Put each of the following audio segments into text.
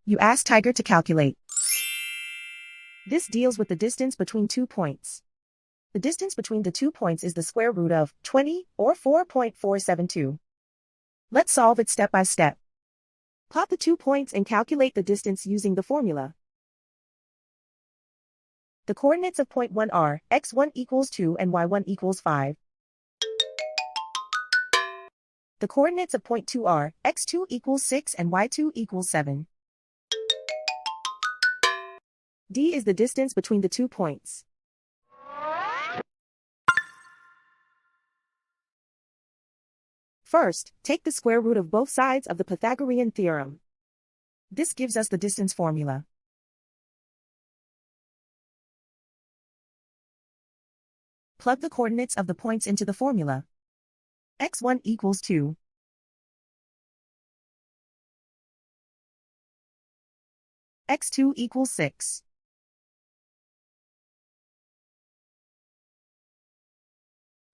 You ask Tiger to calculate. This deals with the distance between 2 points. The distance between the 2 points is the square root of 20, or 4.472. Let's solve it step by step. Plot the 2 points and calculate the distance using the formula. The coordinates of point 1 are x1 equals 2 and y1 equals 5. The coordinates of point 2 are x2 equals 6 and y2 equals 7. D is the distance between the 2 points. First, take the square root of both sides of the Pythagorean theorem. This gives us the distance formula. Plug the coordinates of the points into the formula. x1 equals 2. x2 equals 6.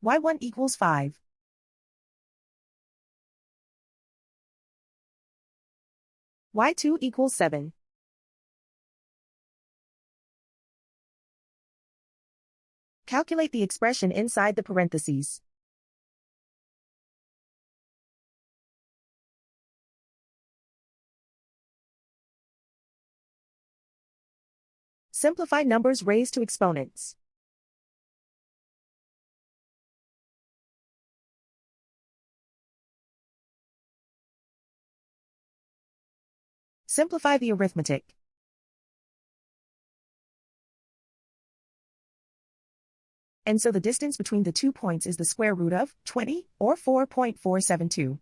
y1 equals 5. y2 equals 7. Calculate the expression inside the parentheses. Simplify numbers raised to exponents. Simplify the arithmetic. And so the distance between the 2 points is the square root of 20, or 4.472.